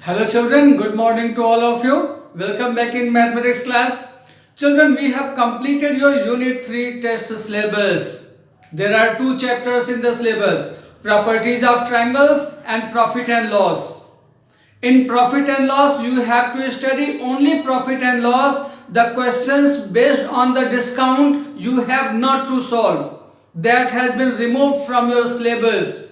Hello children, good morning to all of you. Welcome back in mathematics class. Children, we have completed your unit 3 test syllabus. There are two chapters in the syllabus, properties of triangles and profit and loss. In profit and loss, you have to study only profit and loss. The questions based on the discount you have not to solve. That has been removed from your syllabus.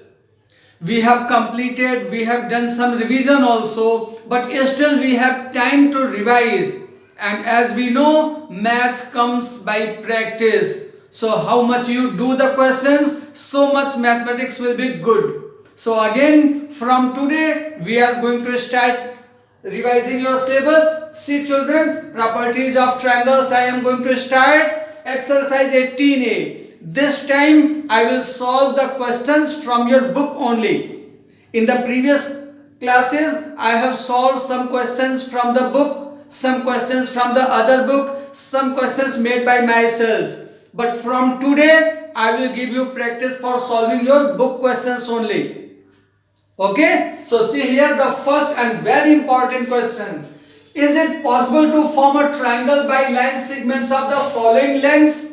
We have completed, we have done some revision also, but still we have time to revise. And as we know, math comes by practice. So how much you do the questions, so much mathematics will be good. So again, from today, we are going to start revising your syllabus. See children, properties of triangles, I am going to start exercise 18A. This time I will solve the questions from your book only. In the previous classes, I have solved some questions from the book, some questions from the other book, some questions made by myself. But from today, I will give you practice for solving your book questions only. Okay? So see here the first and very important question. Is it possible to form a triangle by line segments of the following lengths?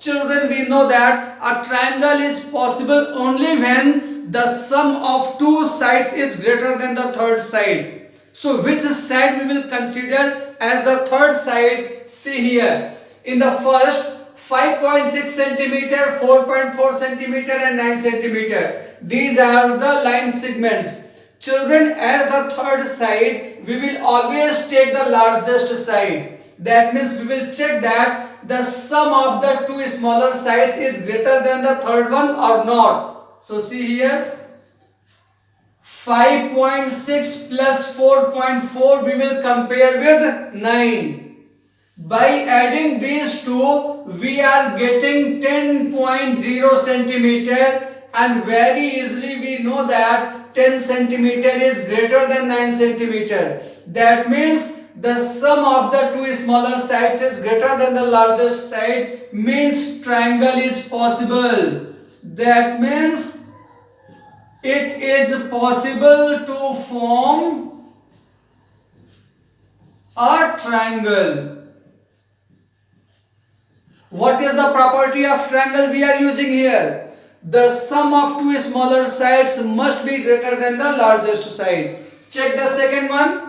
Children, we know that a triangle is possible only when the sum of two sides is greater than the third side. So which side we will consider as the third side? See here. In the first, 5.6 centimeter, 4.4 centimeter and 9 centimeter. These are the line segments. Children, as the third side, we will always take the largest side. That means we will check that the sum of the two smaller sides is greater than the third one or not. So see here, 5.6 plus 4.4 we will compare with 9. By adding these two, we are getting 10.0 centimeter, and very easily we know that 10 centimeter is greater than 9 centimeter. That means the sum of the two smaller sides is greater than the largest side, means triangle is possible. That means it is possible to form a triangle. What is the property of triangle we are using here? The sum of two smaller sides must be greater than the largest side. Check the second one.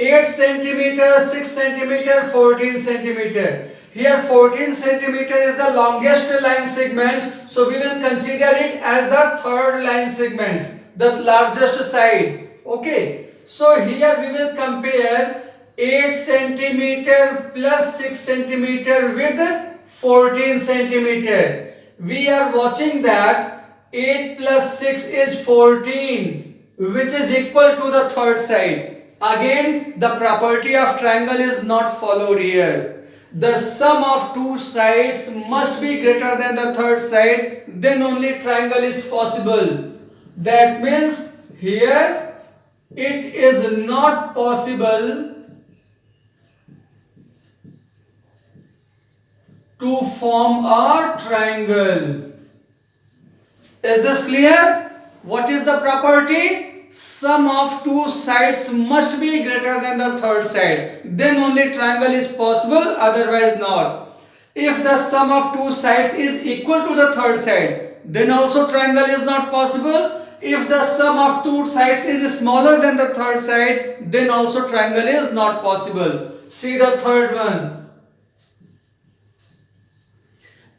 8 centimeter, 6 centimeter, 14 centimeter. Here 14 centimeter is the longest line segments, so we will consider it as the third line segments, the largest side. Okay. So here we will compare 8 centimeter plus 6 centimeter with 14 centimeter. We are watching that 8 plus 6 is 14, which is equal to the third side. Again, the property of triangle is not followed here. The sum of two sides must be greater than the third side, then only triangle is possible. That means here it is not possible to form a triangle. Is this clear? What is the property? Sum of two sides must be greater than the third side. Then only triangle is possible, otherwise not. If the sum of two sides is equal to the third side, then also triangle is not possible. If the sum of two sides is smaller than the third side, then also triangle is not possible. See the third one.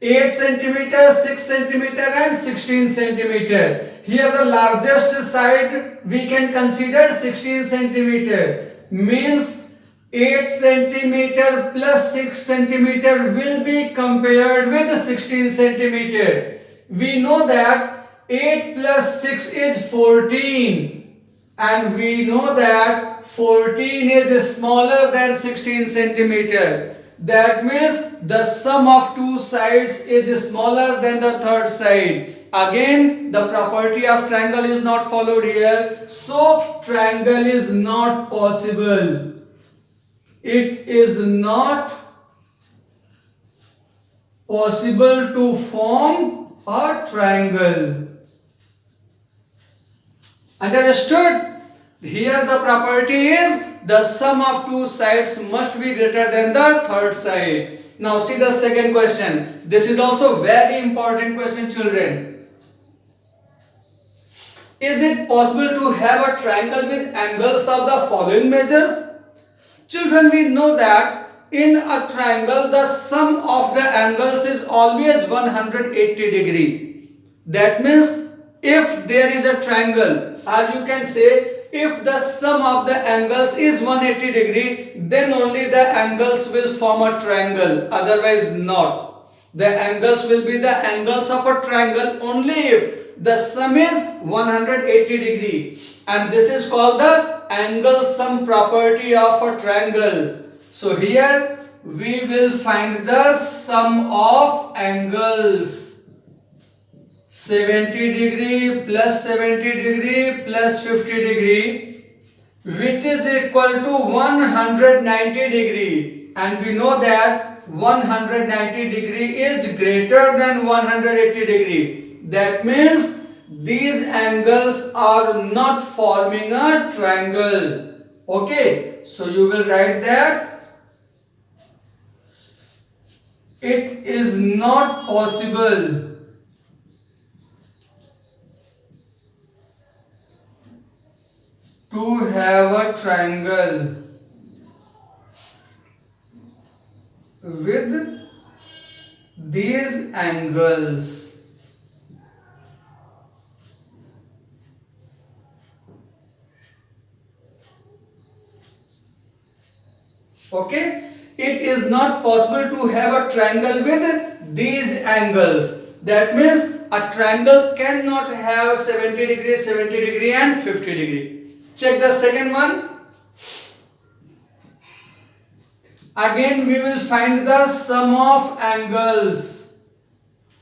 8 centimeter, 6 centimeter and 16 centimeter. Here the largest side we can consider 16 centimeter. Means 8 centimeter plus 6 centimeter will be compared with 16 centimeter. We know that 8 plus 6 is 14. And we know that 14 is smaller than 16 centimeter. That means the sum of two sides is smaller than the third side. Again, the property of triangle is not followed here. So, triangle is not possible. It is not possible to form a triangle. Understood? Here the property is the sum of two sides must be greater than the third side. Now see the second question. This is also very important question, children. Is it possible to have a triangle with angles of the following measures? Children, we know that in a triangle the sum of the angles is always 180 degree. That means if there is a triangle, or you can say if the sum of the angles is 180 degree, then only the angles will form a triangle, otherwise not. The angles will be the angles of a triangle only if the sum is 180 degree, and this is called the angle sum property of a triangle. So here we will find the sum of angles. 70 degree plus 70 degree plus 50 degree, which is equal to 190 degree, and we know that 190 degree is greater than 180 degree. That means these angles are not forming a triangle. Okay, so you will write that it is not possible to have a triangle with these angles. Okay, it is not possible to have a triangle with these angles. That means a triangle cannot have 70 degree, 70 degree and 50 degree. Check the second one. Again we will find the sum of angles.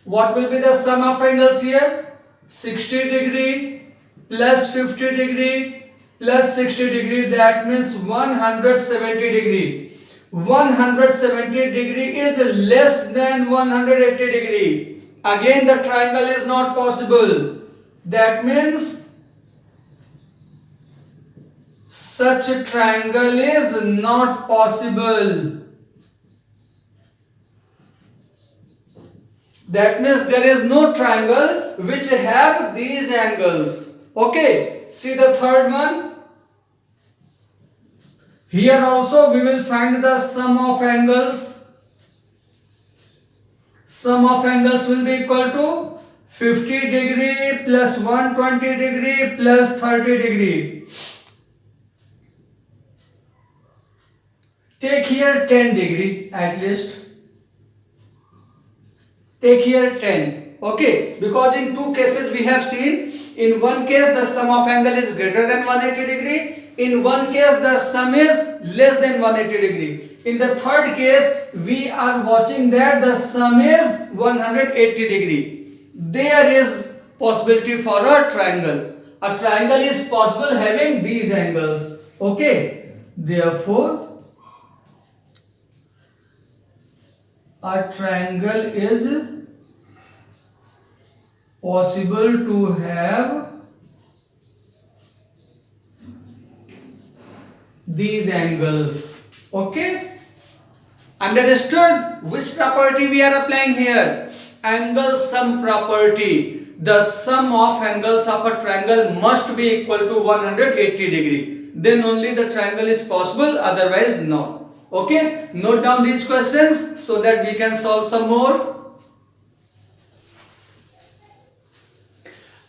What will be the sum of angles here? 60 degree plus 50 degree plus 60 degree, that means 170 degree. 170 degree is less than 180 degree. Again the triangle is not possible. That means such a triangle is not possible. That means there is no triangle which have these angles. Okay, see the third one. Here also we will find the sum of angles. Sum of angles will be equal to 50 degree plus 120 degree plus 30 degree. Take here 10 degree at least. Take here 10. Okay, because in two cases we have seen, in one case the sum of angle is greater than 180 degree. In one case the sum is less than 180 degree. In the third case we are watching that the sum is 180 degree. There is possibility for a triangle. A triangle is possible having these angles. Okay, therefore a triangle is possible to have these angles. Okay, understood? Which property we are applying here? Angle sum property. The sum of angles of a triangle must be equal to 180 degree. Then only the triangle is possible, otherwise not. Okay, note down these questions so that we can solve some more.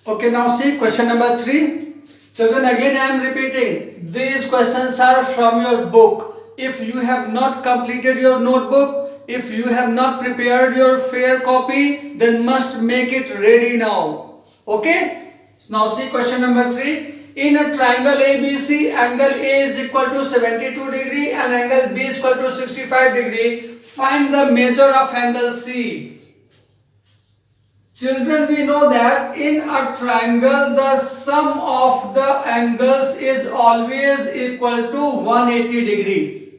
Okay, now see question number 3. Children, again I am repeating, these questions are from your book. If you have not completed your notebook, if you have not prepared your fair copy, then must make it ready now. Okay, now see question number 3. In a triangle ABC, angle A is equal to 72 degree and angle B is equal to 65 degree. Find the measure of angle C. Children, we know that in a triangle the sum of the angles is always equal to 180 degree.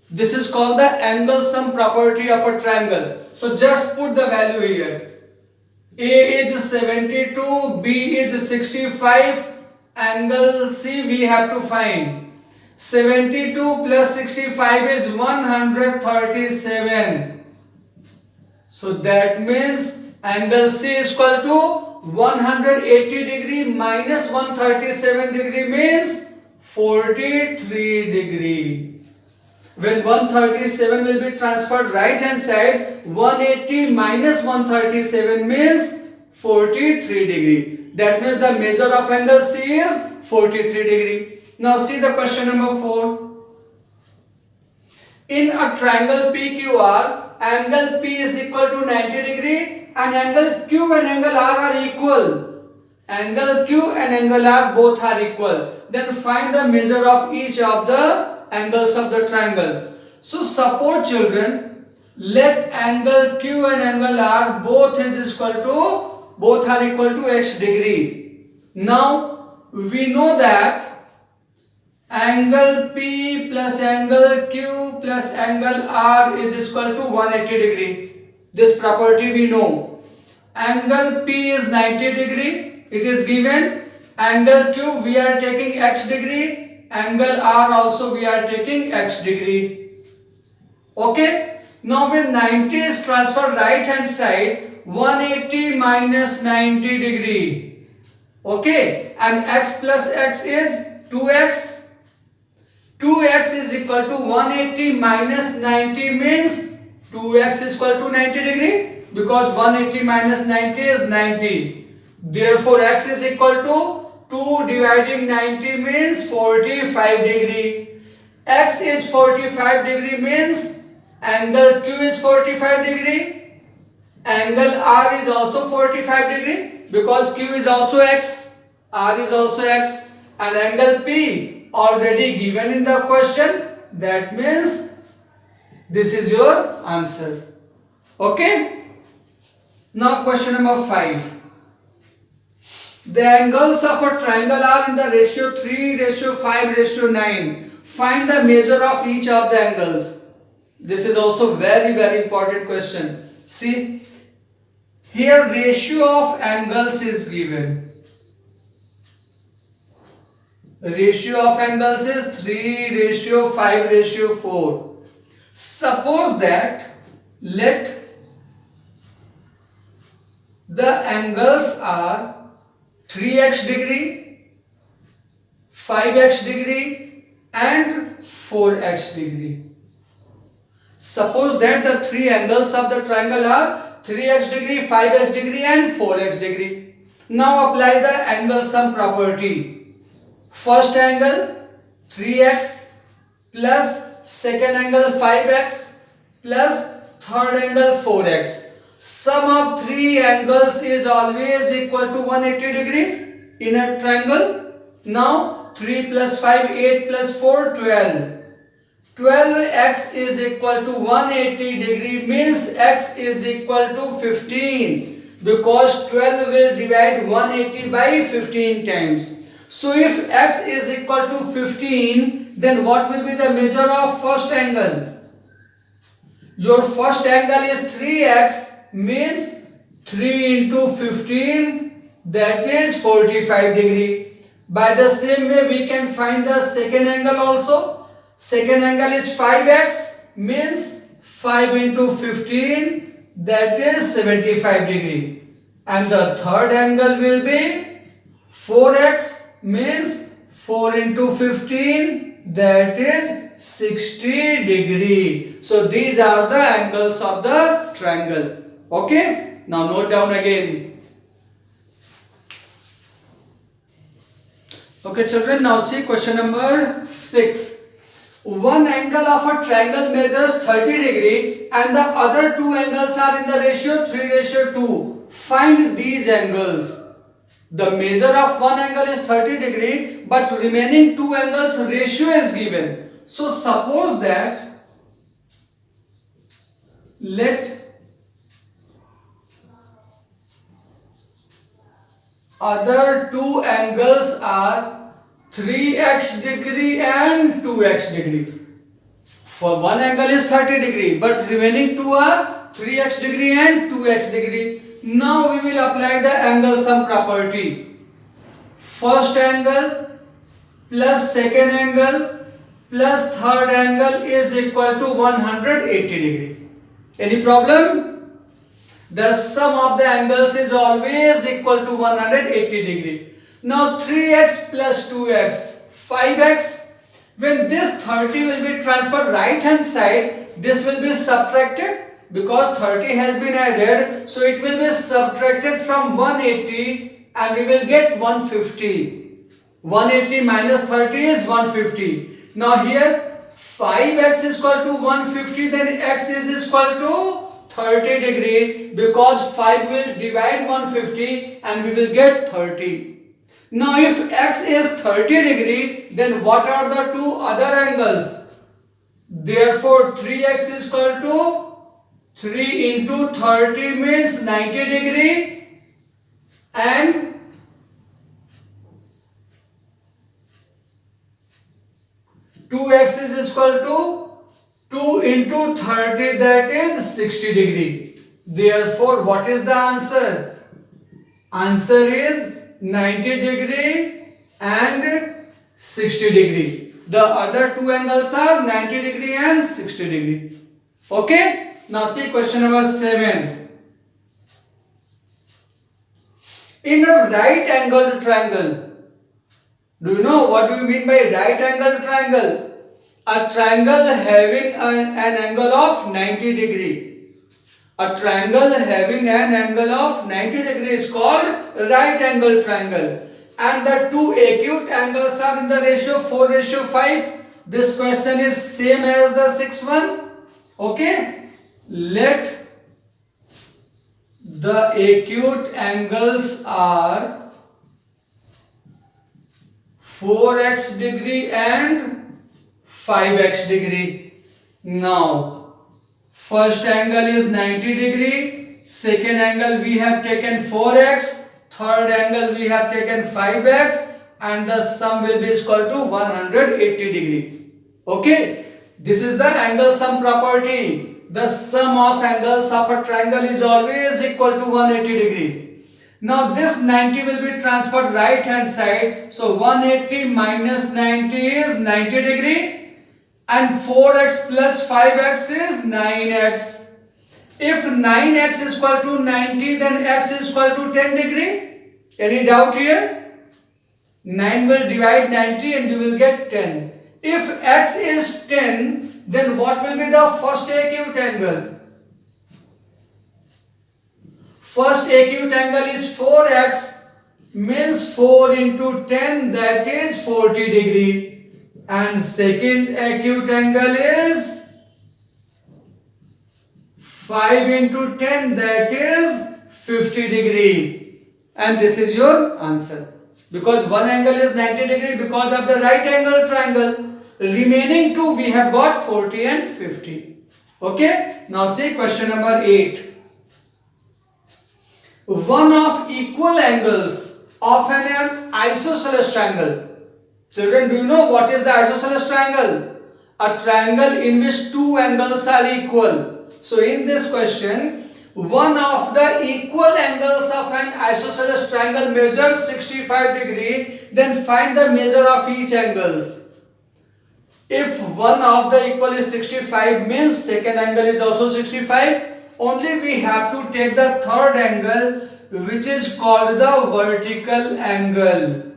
This is called the angle sum property of a triangle. So just put the value here. A is 72, B is 65 angle C we have to find. 72 plus 65 is 137. So that means angle C is equal to 180 degree minus 137 degree means 43 degree. When 137 will be transferred right hand side, 180 minus 137 means 43 degree. That means the measure of angle C is 43 degree. Now see the question number 4. In a triangle PQR, angle P is equal to 90 degree and angle Q and angle R are equal. Angle Q and angle R both are equal. Then find the measure of each of the angles of the triangle. So suppose children, let angle Q and angle R both are equal to x degree. Now we know that angle P plus angle Q plus angle R is equal to 180 degree. This property we know. Angle P is 90 degree. It is given. Angle Q we are taking x degree. Angle R also we are taking x degree. Okay. Now when 90 is transferred right hand side, 180 minus 90 degree. Okay. And x plus x is 2x. 2x is equal to 180 minus 90 means 2x is equal to 90 degree because 180 minus 90 is 90. Therefore x is equal to 2 dividing 90 means 45 degree. X is 45 degree means angle Q is 45 degree. Angle R is also 45 degree because Q is also x, R is also x, and angle P already given in the question. That means this is your answer. Okay. Now question number 5. The angles of a triangle are in the ratio 3:5:9. Find the measure of each of the angles. This is also very important question. See, here ratio of angles is given. Ratio of angles is 3:5:4. Suppose that let the angles are 3x degree, 5x degree and 4x degree. Suppose that the three angles of the triangle are 3x degree, 5x degree and 4x degree. Now apply the angle sum property. First angle 3x plus second angle 5x plus third angle 4x. Sum of three angles is always equal to 180 degree in a triangle. Now 3 plus 5, 8 plus 4, 12. 12x is equal to 180 degree means x is equal to 15 because 12 will divide 180 by 15 times. So if x is equal to 15, then what will be the measure of first angle? Your first angle is 3x means 3 into 15, that is 45 degree. By the same way we can find the second angle also. Second angle is 5x means 5 into 15, that is 75 degree. And the third angle will be 4x means 4 into 15, that is 60 degree. So these are the angles of the triangle. Okay. Now note down again. Okay children, now see question number 6. One angle of a triangle measures 30 degree and the other two angles are in the ratio 3:2. Find these angles. The measure of one angle is 30 degree but remaining two angles ratio is given. So suppose that let other two angles are 3x degree and 2x degree. For one angle is 30 degree but remaining two are 3x degree and 2x degree. Now we will apply the angle sum property. first angle plus second angle plus third angle is equal to 180 degree. Any problem? The sum of the angles is always equal to 180 degree. Now 3x plus 2x, 5x. When this 30 will be transferred right hand side, this will be subtracted because 30 has been added. So it will be subtracted from 180 and we will get 150. 180 minus 30 is 150. Now here 5x is equal to 150, then x is equal to 30 degree because 5 will divide 150 and we will get 30. Now if x is 30 degree, then what are the two other angles? Therefore 3x is equal to 3 into 30 means 90 degree and 2x is equal to 2 into 30, that is 60 degree. Therefore what is the answer? Answer is 90 degree and 60 degree. The other two angles are 90 degree and 60 degree. Okay? Now see question number 7. In a right angled triangle, do you know what do you mean by right angled triangle? A triangle having an angle of 90 degree. A triangle having an angle of 90 degree is called right angle triangle. And the two acute angles are in the ratio 4:5. This question is same as the 6th one. Okay. Let the acute angles are 4x degree and 5x degree. Now first angle is 90 degree, second angle we have taken 4x, third angle we have taken 5x, and the sum will be equal to 180 degree. Okay, this is the angle sum property. The sum of angles of a triangle is always equal to 180 degree. Now this 90 will be transferred right hand side, so 180 minus 90 is 90 degree. And 4x plus 5x is 9x. If 9x is equal to 90, then x is equal to 10 degree. Any doubt here? 9 will divide 90 and you will get 10. If x is 10, then what will be the first acute angle? First acute angle is 4x, means 4 into 10, that is 40 degree. And second acute angle is 5 into 10, that is 50 degree. And this is your answer. Because one angle is 90 degree because of the right angle triangle. Remaining two we have got 40 and 50. Okay. Now see question number 8. One of equal angles of an isosceles triangle. Children, do you know what is the isosceles triangle? A triangle in which two angles are equal. So in this question, one of the equal angles of an isosceles triangle measures 65 degree, then find the measure of each angles. If one of the equal is 65 means second angle is also 65. Only we have to take the third angle, which is called the vertical angle.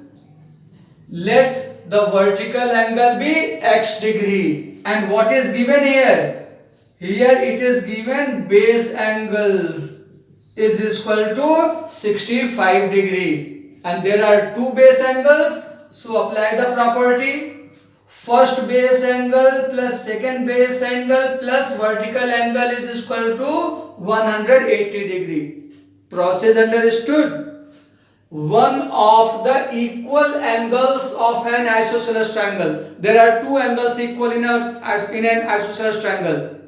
Let the vertical angle be x degree. And what is given here? Here it is given base angle is equal to 65 degree. And there are two base angles. So apply the property. First base angle plus second base angle plus vertical angle is equal to 180 degree. Process understood? One of the equal angles of an isosceles triangle. There are two angles equal in an isosceles triangle.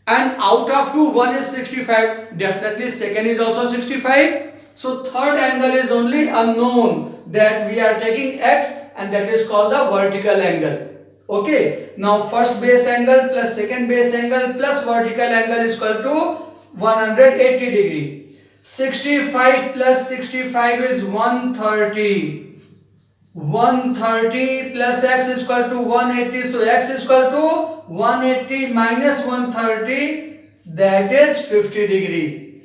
And out of two, one is 65. Definitely second is also 65. So third angle is only unknown, that we are taking x, and that is called the vertical angle. Okay. Now first base angle plus second base angle plus vertical angle is equal to 180 degree. 65 plus 65 is 130. 130 plus x is equal to 180. So x is equal to 180 minus 130, that is 50 degree.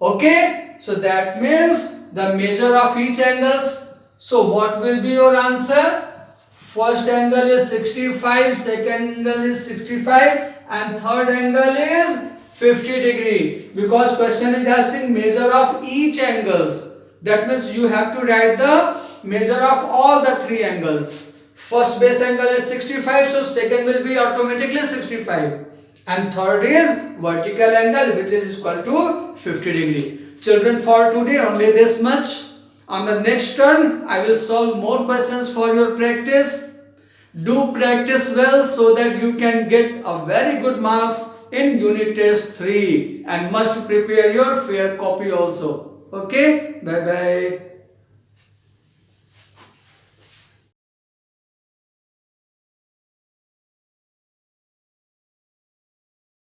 Okay, so that means the measure of each angles. So what will be your answer? First angle is 65, second angle is 65, and third angle is 50 degree. Because question is asking measure of each angles. That means you have to write the measure of all the three angles. First base angle is 65, so second will be automatically 65. And third is vertical angle, which is equal to 50 degree. Children, for today only this much. On the next turn, I will solve more questions for your practice. Do practice well so that you can get a very good marks in unit test 3, and must prepare your fair copy also. Okay, bye bye.